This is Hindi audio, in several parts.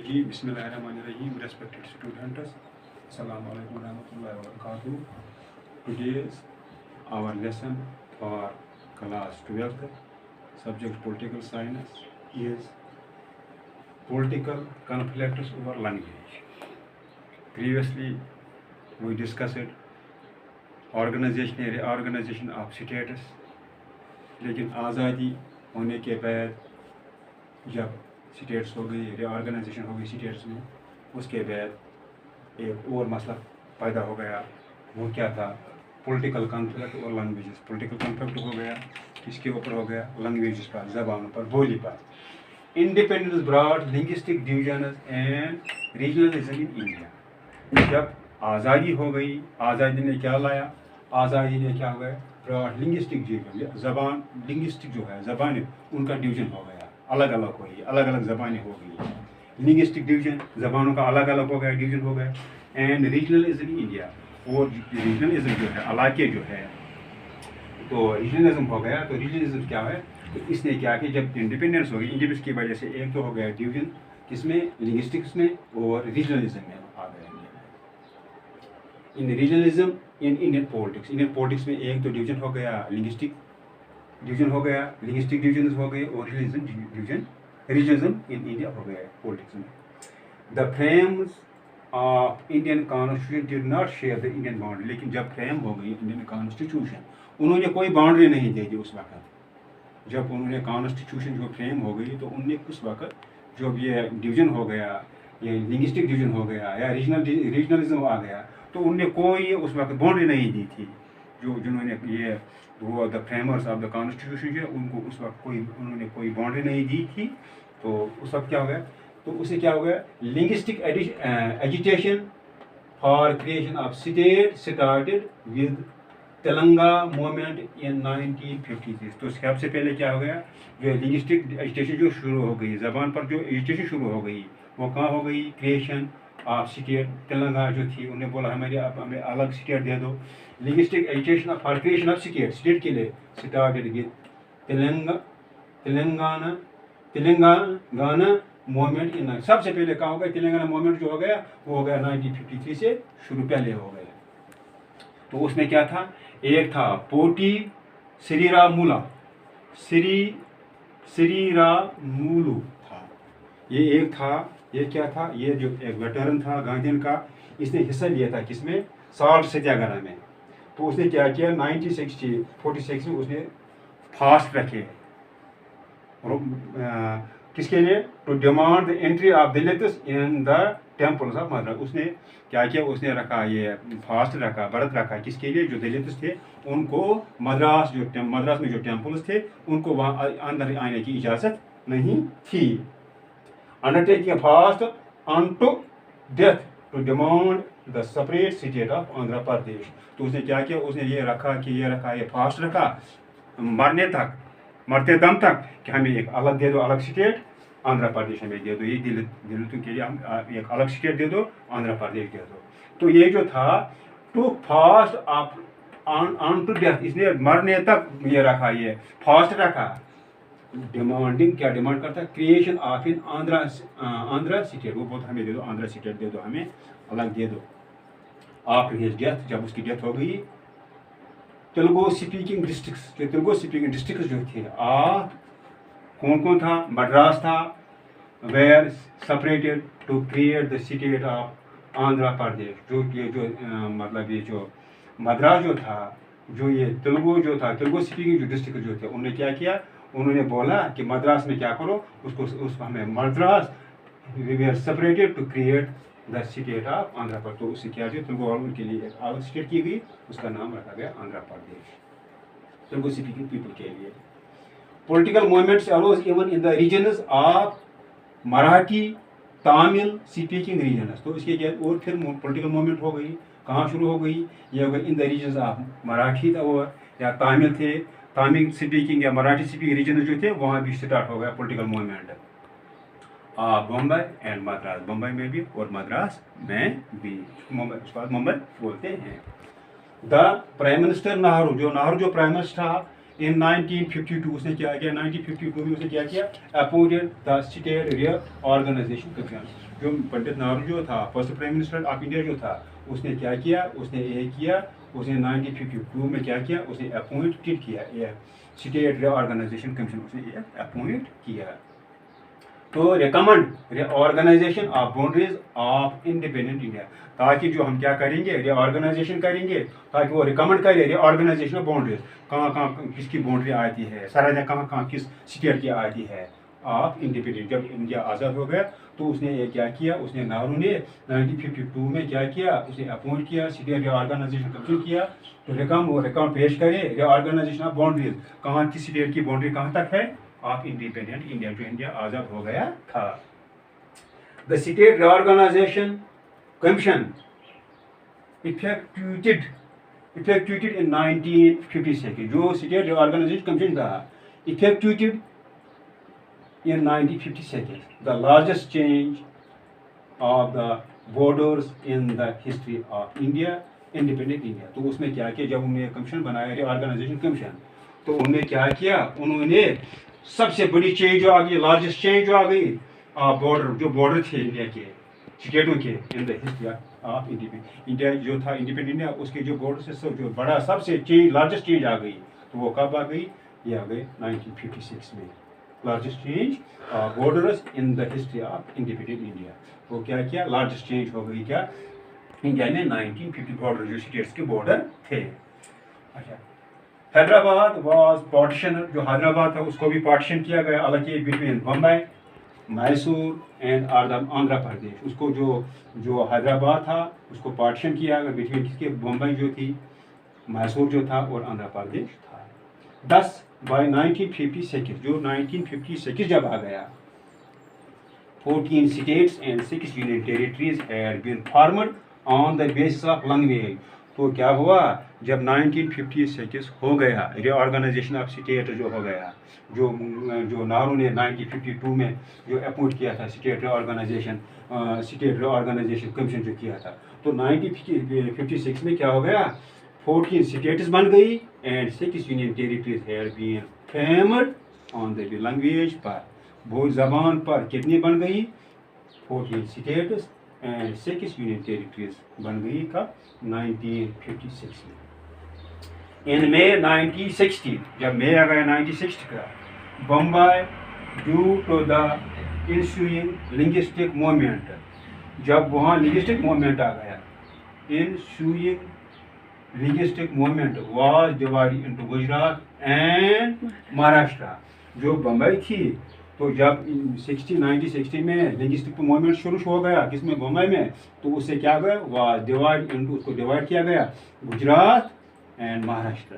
जी बिस्मिल्लाहिर्रहमानिर्रहीम respected students, Assalamu alaikum warahmatullahi wabarakatuh. Today's our lesson for class 12th subject political science is political conflicts over language. Previously we discussed organization and reorganization of states, लेकिन आज़ादी होने के बाद जब स्टेट्स हो गई, रीऑर्गेनाइजेशन हो गई स्टेट्स में, उसके बाद एक और मसला पैदा हो गया। वो क्या था? पॉलिटिकल कॉन्फ्लिक्ट और लैंग्वेजेस। पॉलिटिकल कॉन्फ्लिक्ट हो गया किसके ऊपर? हो गया लैंग्वेजेस पर, जबानों पर, बोली पर। Independence brought linguistic division and regionalism in India. जब आज़ादी हो गई, आज़ादी ने क्या लाया? आज़ादी ने क्या हो गया? ब्रॉट लिंग्विस्टिक डिवीजन, जबान लिंग्विस्टिक जो है ज़बानें, उनका डिवीजन हो गया, अलग अलग हुई, अलग अलग ज़बानें हो गई। लिंग्विस्टिक डिवीजन, ज़बानों का अलग अलग हो गया, डिवीजन हो गया। एंड रीजनलिज्म इन इंडिया, और रीजनलिज्म जो है, इलाके जो है, तो रीजनलिज्म हो गया। तो रीजनलिज्म क्या है? तो इसने क्या कि जब इंडिपेंडेंस हो गई, इंडिपेंडेंस की वजह से एक तो हो गया डिवीजन, किसमें? लिंग्विस्टिक्स में और रीजनलिज्म में आ गया। In regionalism in Indian politics, Indian politics में एक तो डिवीजन हो गया, लिंग्विस्टिक डिवीजन हो गया, लिंग्विस्टिक डिवीजन हो गए, और रीजनलिज्म इन इंडिया हो गया पॉलिटिक्स में। The frames of Indian constitution did not share the Indian boundary. लेकिन जब फ्रेम हो गई इंडियन कॉन्स्टिट्यूशन, उन्होंने कोई बाउंड्री नहीं दे दी उस वक्त। जब उन्होंने कॉन्स्टिट्यूशन जो फ्रेम हो गई, तो उनने उस वक्त जब ये डिवीजन हो गया, ये लिंग्विस्टिक डिवीजन हो गया या रीजनलिज्म आ गया, तो उनने कोई उस वक्त बाउंड्री नहीं दी थी। जिन्होंने ये वो the framers of the constitution है, उनको उस वक्त उन्होंने कोई बाउंड्री नहीं दी थी। तो उस वक्त क्या हो गया? तो उससे क्या हो गया? Linguistic agitation for creation of state started with Telangana movement in 1953। तो सबसे पहले क्या हो गया? जो लिंग्विस्टिक एजिटेशन जो शुरू हो गई, ज़बान पर जो एजिटेशन शुरू हो गई, वो कहाँ हो गई? Creation of state. तेलंगाना जो थी, उन्हें बोला हमें अलग स्टेट दे दो। Linguistic education for creation of state के लिए started with Telangana movement in. सबसे पहले कहाँ हो गया? तेलंगाना मूवमेंट जो हो गया, वो हो गया 1953 से शुरू, पहले हो गया। तो उसमें क्या था? एक था पोटी श्रीरामुला, श्रीरामुलु था, ये एक था। ये क्या था? ये जो एक वेटरन था गांधीन का, इसने हिस्सा लिया था किसमें? साल्ट सत्याग्रह में। तो उसने क्या किया? 1946 में उसने फास्ट रखे किसके लिए? To demand the entry of Dalits in the temples of Madras. उसने क्या किया? उसने रखा, ये फास्ट रखा, व्रत रखा, किसके लिए? जो दलित्स थे, उनको मद्रास में जो टेम्पल्स थे, उनको वहाँ अंदर आने की इजाज़त नहीं थी। Undertaking a fast unto death to demand the separate state of Andhra Pradesh। तो उसने क्या किया? उसने ये रखा ये फास्ट रखा मरते दम तक कि हमें एक अलग दे दो, अलग स्टेट आंध्र प्रदेश हमें दे दो। ये दलितों के लिए हम एक अलग स्टेट दे दो, आंध्र प्रदेश दे दो। तो ये जो था to fast on to death, इसने मरने तक ये रखा, ये फास्ट रखा। डिमांडिंग, क्या डिमांड करता है? Creation of in Andhra state. वो बोलता हमें दे दो, आंध्र स्टेट दे दो, हमें अलग दे दो। आफ्टर हिज डेथ, जब उसकी डेथ हो गई, तेलुगु स्पीकिंग डिस्ट्रिक्ट्स जो थे, कौन कौन था? मद्रास था, were separated to create the state of Andhra Pradesh. मतलब ये जो मद्रास जो था, जो ये तेलुगु स्पीकिंग जो डिस्ट्रिक्ट जो थे, उन्होंने क्या किया? उन्होंने बोला कि मद्रास में क्या करो, उसको हमें Madras, we are separated to create the state of Andhra Pradesh. तो उससे क्या? तेलुगु वालों के लिए एक अलग स्टेट की गई, उसका नाम रखा गया आंध्र प्रदेश, तेलुगु स्पीकिंग पीपल के लिए। Political movements arose even in the regions of Marathi Tamil speaking regions. तो इसके क्या? और फिर पॉलिटिकल मूवमेंट हो गई, कहाँ शुरू हो गई? ये हो गई in the regions of Marathi और या तमिल थे, तमिल स्पीकिंग या मराठी स्पीकिंग रीजन जो थे, वहाँ भी स्टार्ट हो गया political movement. Bombay and Madras, Bombay में भी और मद्रास में भी, मुंबई बोलते हैं। द प्राइम मिनिस्टर नेहरू जो प्राइम मिनिस्टर था, इन 1952 उसने क्या किया, 1952 में उसने क्या किया, appointed the state reorganisation commission. जो पंडित नेहरू जो था first prime minister of India जो था, उसने क्या किया, उसने ये किया, उसने 1952 में क्या किया, उसने अपॉइंटेड किया स्टेट रीऑर्गेनाइजेशन कमीशन, उसने अपॉइंट किया तो recommend organisation of boundaries of independent India, ताकि जो हम क्या करेंगे, रीऑर्गेनाइजेशन करेंगे, ताकि वो रिकमेंड करे रीऑर्गेनाइजेशन ऑफ बाउंड्रीज, कहाँ कहाँ किसकी बाउंड्री आती है, सरहदें कहाँ कहाँ किस स्टेट की आती है ऑफ इंडिपेंडेंट। जब इंडिया आज़ाद हो गया तो उसने ये क्या किया, उसने नेहरू ने 1952 में क्या किया, उसने अपॉइंट किया स्टेट रीऑर्गेनाइजेशन कमीशन किया, तो रिकम पेश करे रीऑर्गेनाइजेशन ऑफ बाउंड्रीज, कहाँ किस स्टेट की बाउंड्री कहाँ तक है ऑफ इंडिपेंडेंट इंडिया, जो इंडिया आज़ाद हो गया था। The state reorganisation commission effected in 1956, जो स्टेट रीऑर्गेनाइजेशन कमीशन था effected in 1956, the largest change of the borders in the history of India, independent India। तो उसमें क्या किया, जब उन्होंने कमीशन बनाया रीऑर्गेनाइजेशन कमीशन, तो उन्होंने क्या किया, उन्होंने सबसे बड़ी चेंज जो आ गई, लार्जेस्ट चेंज जो आ गई बॉर्डर, जो बॉर्डर थे इंडिया के स्टेटों के in the history of India जो था इंडिपेंडेंट इंडिया, उसके जो बॉर्डर से सब जो बड़ा सबसे चेंज लार्जेस्ट चेंज आ गई, तो वो कब आ गई, ये आ गई 1956 में। Largest change borders in the history of independent India, तो क्या किया, लार्जेस्ट चेंज हो गई क्या इंडिया में 1950 बॉर्डर जो स्टेट्स के बॉर्डर थे। अच्छा, हैदराबाद वाज पार्टीशन, जो हैदराबाद था उसको भी पार्टीशन किया गया अलग किया बिटवीन बम्बई, मैसूर एंड आंध्र प्रदेश। उसको जो हैदराबाद था उसको पार्टीशन किया गया बिटवीन किसके, बम्बई जो थी, मैसूर जो था और आंध्र प्रदेश था। 10 बाय 1956, जो 1956 जब आ गया, 14 states and 6 union territories had been formed on the basis of language। तो क्या हुआ, जब 1956 हो गया, रीऑर्गेनाइजेशन ऑफ स्टेट जो हो गया, जो नेहरू ने 1952 में जो अपॉइंट किया था स्टेट रीऑर्गेनाइजेशन कमीशन जो किया था, तो 1956 में क्या हो गया, 14 स्टेट्स बन गई and 6 union territories had been framed on the language पर, वो जबान पर कितनी बन गई, 14 स्टेट्स एंड 6 यूनियन टेरिटरीज बन गई कब, 1956 में। इन मे 1960, जब मे आ गया 1960 का, Bombay due to the ensuing linguistic movement, जब वहाँ लिंग्विस्टिक मूवमेंट आ गया, इंस्यूइंग linguistic movement was divided into Gujarat and Maharashtra। जो बम्बई थी, तो जब 1960 में लिंग्विस्टिक मूवमेंट शुरू हो गया किसमें, बम्बई में, तो उससे क्या गया, वाज डिवाइड इनटू, उसको डिवाइड किया गया गुजरात एंड महाराष्ट्र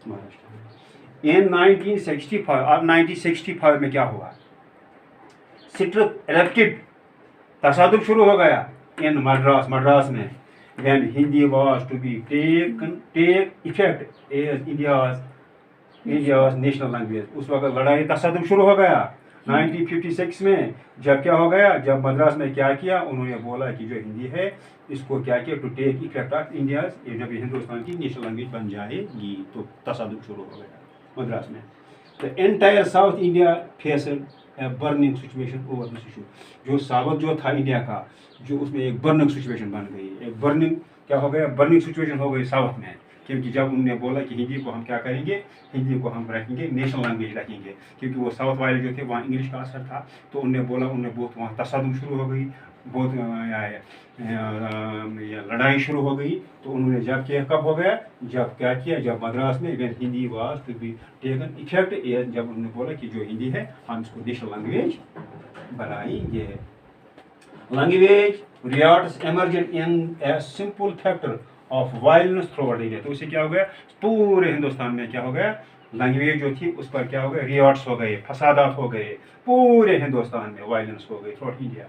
में। इन 1965, अब 1965 में क्या हुआ, स्ट्रिक्ट इलेक्टेड तसादुम शुरू हो गया इन मद्रास में, when Hindi was to be take effect as India's national language। उस वक्त लड़ाई तसादुम शुरू हो गया 1956 में। जब क्या हो गया, जब मद्रास में क्या किया, उन्होंने बोला कि जो हिंदी है इसको क्या किया, to take effect of India, जब हिंदुस्तान की नेशनल लैंग्वेज बन जाएगी, तो तसादुम शुरू हो गया मद्रास में। तो entire south India faced burning situation over this issue. जो साउथ जो था इंडिया का, जो उसमें एक बर्निंग सिचुएशन बन गई, एक बर्निंग क्या हो गया, बर्निंग सिचुएशन हो गई साउथ में, क्योंकि जब उन्होंने बोला कि हिंदी को हम क्या करेंगे, हिंदी को हम रखेंगे नेशनल लैंग्वेज रखेंगे, क्योंकि वो साउथ वाले जो थे वहाँ इंग्लिश का असर था, तो उन्होंने बोला, उन्होंने बहुत वहाँ तसादुम शुरू हो गई, बहुत लड़ाई शुरू हो गई। तो उन्होंने जब किया, कब हो गया, जब क्या किया, जब मद्रास में when Hindi was to be taken effect, जब उन्होंने बोला कि जो हिंदी है हम इसको नेशनल लैंग्वेज बनाएंगे। Language riots emergent in a simple factor of violence throughout India. तो उससे क्या हो गया, पूरे हिंदुस्तान में क्या हो गया, लैंग्वेज जो थी उस पर क्या हो गया, रियॉर्ड्स हो गए, फसादात हो गए, पूरे हिंदुस्तान में वायलेंस हो गई throughout India.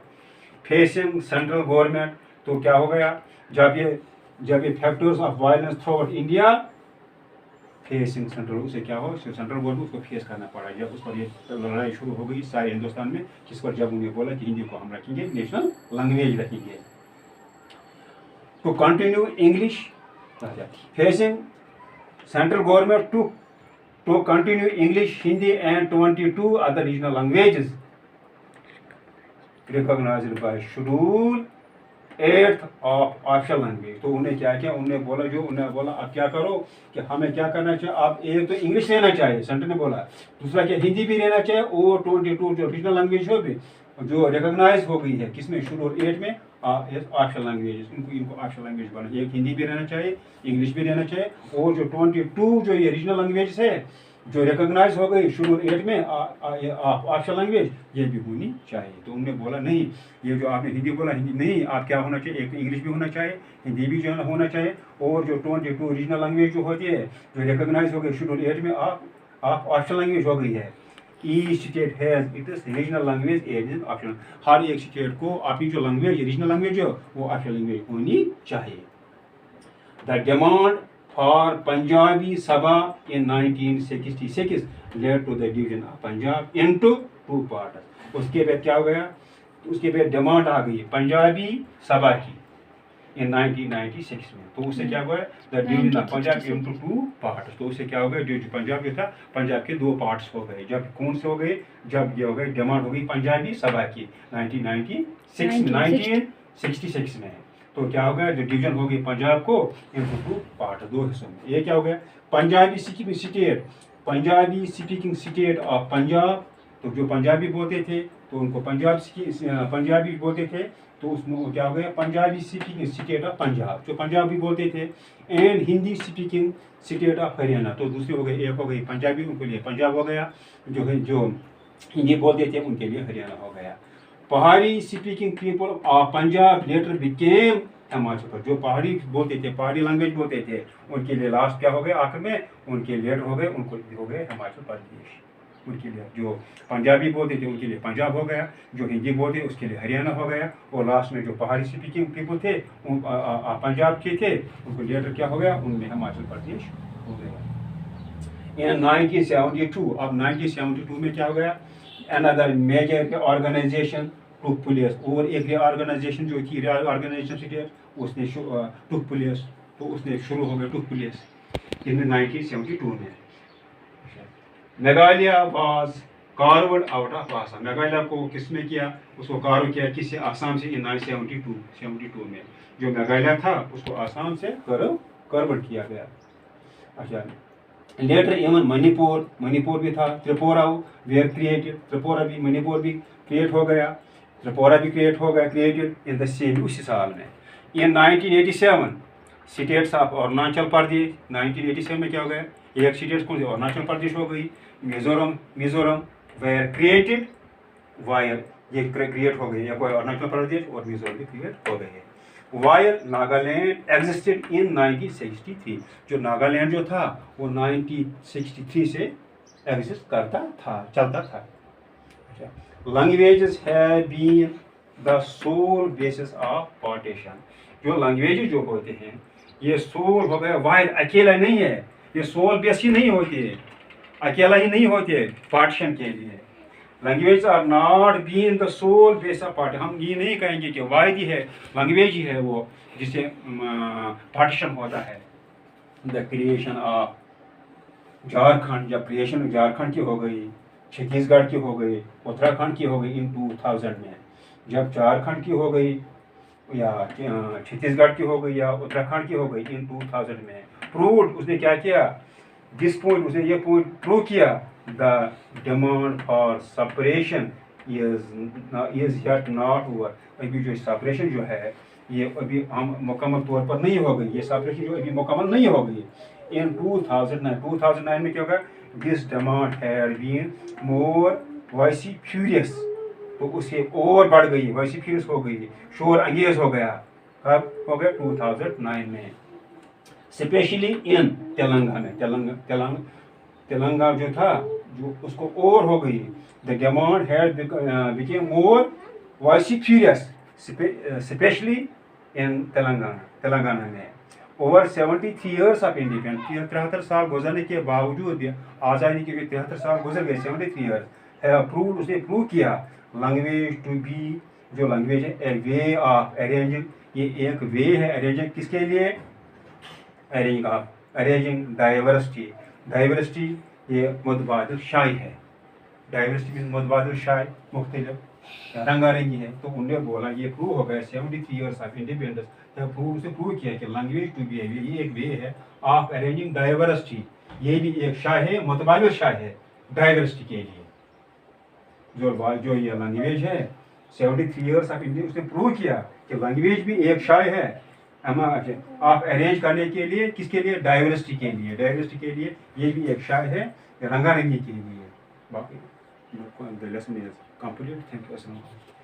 Facing central government, तो क्या हो गया, जब ये factors of violence throughout India facing central, उसे क्या हो, सेंट्रल गवर्नमेंट उसको फेस करना पड़ा। जब उस पर ये लड़ाई शुरू हो गई सारे हिंदुस्तान में, जिस पर जब उन्हें बोला कि हिंदी को हम रखेंगे नेशनल लैंग्वेज रखेंगे, तो continue English facing Central government to continue English, Hindi and 22 other regional languages recognized by Schedule 8th of official language. तो उन्हें क्या किया, उन्हें बोला आप क्या करो कि हमें क्या करना चाहिए, आप एक तो इंग्लिश रहना चाहिए, सेंटर ने बोला, दूसरा क्या हिंदी भी रहना चाहिए, और 22 जो रीजनल लैंग्वेज हो भी जो रिकॉग्नाइज हो गई है किसमें, शेड्यूल 8 में ऑफिशियल लैंग्वेज, इनको ऑफिशियल लैंग्वेज बना, एक हिंदी भी रहना चाहिए, इंग्लिश भी रहना चाहिए, और जो 22 जो ये रीजनल लैंग्वेज है जो रिकॉग्नाइज हो गई शेड्यूल 8 में ऑफिशियल लैंग्वेज, ये भी होनी चाहिए। तो उन्होंने बोला नहीं, ये जो आपने हिंदी बोला, हिंदी नहीं, आप क्या होना चाहिए, एक तो इंग्लिश भी होना चाहिए, हिंदी भी जो होना चाहिए, और जो 22 रीजनल लैंग्वेज जो होती है जो रिकॉग्नाइज हो गई शेड्यूल 8 में ऑफिशियल लैंग्वेज हो गई है। Each state has its regional language as optional, हर एक स्टेट को अपनी जो लैंग्वेज रीजनल लैंग्वेज हो वो ऑफिशियल लैंग्वेज होनी चाहिए। The demand for Punjabi Sabha in 1966 led to the division of Punjab into 2 parts। उसके बाद क्या हो गया, उसके बाद डिमांड आ गई पंजाबी सभा की इन 1996 में, तो उससे क्या हुआ, the division of Punjab into 2 parts. तो उससे क्या हो गया, जो पंजाब जो था पंजाब के 2 पार्ट्स हो गए। जब कौन से हो गए, जब ये हो गए डिमांड हो गई पंजाबी सभा की 1966 में, तो क्या हो गया, जो डिवीजन हो गई पंजाब को इनटू 2 पार्ट, 2 हिस्सों में। ये क्या हो गया, Punjabi speaking state of Punjab, तो जो पंजाबी बोलते थे तो उनको पंजाबी बोलते थे, तो उसमें क्या हो गया, Punjabi speaking state of Punjab जो पंजाबी बोलते थे, and Hindi speaking state of Haryana, तो दूसरे हो गए, एक हो गई पंजाबी उनके लिए पंजाब हो गया, जो हिंदी बोलते थे उनके लिए हरियाणा हो गया। Pahari speaking people of Punjab later became Himachal Pradesh, जो पहाड़ी बोलते थे, पहाड़ी लैंग्वेज बोलते थे, उनके लिए लास्ट क्या हो गए, आखिर में उनके लेटर हो गए, उनको हो गए हिमाचल प्रदेश। उनके लिए जो पंजाबी बोलते थे उनके लिए पंजाब हो गया, जो हिंदी बोलते उसके लिए हरियाणा हो गया, और लास्ट में जो पहाड़ी स्पीकिंग पीपल थे पंजाब के थे, उनको लेटर क्या हो गया, उनमें हिमाचल प्रदेश हो गया। इन 1972, अब 1972 में क्या हो गया, another major organisation took place, और एक ऑर्गेनाइजेशन जो थी ऑर्गेनाइजेशन थी उसने टुक प्लेस, तो उसने शुरू हो गया टुक प्लेस इन 1972 में। Meghalaya was carved out of Assam, Meghalaya को किसने किया, उसको कार्व किया किससे, आसाम से इन 1972 में, जो मेघालय था उसको आसाम से कार्व्ड किया गया। अच्छा, लेटर इवन मणिपुर भी था, त्रिपुरा वेयर क्रिएटेड, त्रिपुरा भी मणिपुर भी क्रिएट हो गया, त्रिपुरा भी क्रिएट हो गया, क्रिएटेड इन द सेम उसी साल में। इन 1987 स्टेट्स ऑफ अरुणाचल प्रदेश, 1987 में क्या हो गया, एक स्टेट कौन सी, अरुणाचल प्रदेश हो गई, मिजोरम वेयर क्रिएटेड वायर, ये क्रिएट हो गई, या कोई अरुणाचल प्रदेश और मिजोरम भी क्रिएट हो गए। वायर नागालैंड एग्जिस्टेड इन 1963, जो नागालैंड जो था वो 1963 से एग्जिस्ट करता था, चलता था। Languages have been the sole basis of partition, जो लैंग्वेजेस जो होते हैं ये सोल हो गया, वायर अकेला नहीं है, ये सोल बेस ही नहीं होती है, अकेला ही नहीं होती है पार्टीशन के लिए। Language are not been the sole base of party, हम ये नहीं कहेंगे कि वाहिद ही है लैंग्वेज ही है वो जिससे पार्टीशन होता है। द क्रिएशन ऑफ झारखंड, जब क्रिएशन झारखंड की हो गई, छत्तीसगढ़ की हो गई, उत्तराखंड की हो गई इन 2000 में, जब झारखंड की हो गई या छत्तीसगढ़ की हो गई या उत्तराखंड की हो गई इन 2000 में, प्रूव्ड, उसने क्या किया, दिस पॉइंट, उसने ये पॉइंट प्रूव किया, the demand for separation is yet not over, अभी जो सेपरेशन जो है ये अभी हम मुकम्मल तौर पर नहीं हो गई, ये सेपरेशन जो अभी मुकम्मल नहीं हो गई। इन 2009 में क्या होगा, this demand had been more vociferous, तो उससे और बढ़ गई, वॉइसिफ्यूरियस हो गई, शोर अंगेज हो गया, कब हो गया 2009 में, स्पेशली इन तेलंगाना, तेलंगाना जो था जो उसको और हो गई, the demand had become more vociferous especially in Telangana में। ओवर 73 ईयर्स ऑफ इंडिपेंडेंस, 73 साल गुजरने के बावजूद आज़ादी के 73 साल गुजर गए, 73 ईयर्स है प्रूव, उसने प्रूव किया लैंग्वेज टू बी, जो लैंग्वेज है ए वे ऑफ अरेंजिंग, ये एक वे है अरेंजिंग किसके लिए, अरेंजिंग डाइवर्सिटी। डाइवर्सिटी ये मुतबादिल शाई है। डाइवर्सिटी मीन मुतबादिल शाई, मुख्तलिफ रंगारंगी है। तो उन्होंने बोला ये प्रूव हो गया 73 ईयर्स ऑफ इंडिपेंडेंस, जब प्रूव किया कि लैंग्वेज टू बिहेवियर ये एक वे है ऑफ अरेंजिंग डाइवर्सिटी। ये भी एक शाय है, मुतबादिल शाय है डाइवर्सिटी के लिए। जो ये लैंग्वेज है 73 ईयर्स ऑफ इंडिया, उसने प्रूव किया कि लैंग्वेज भी एक शाय है आप अरेंज करने के लिए, किसके लिए, डाइवर्सिटी के लिए। डाइवर्सिटी के लिए ये भी एक शाय है रंगारंगी के लिए। बाकी the lesson is complete. Thank you. अस्सलाम वालेकुम।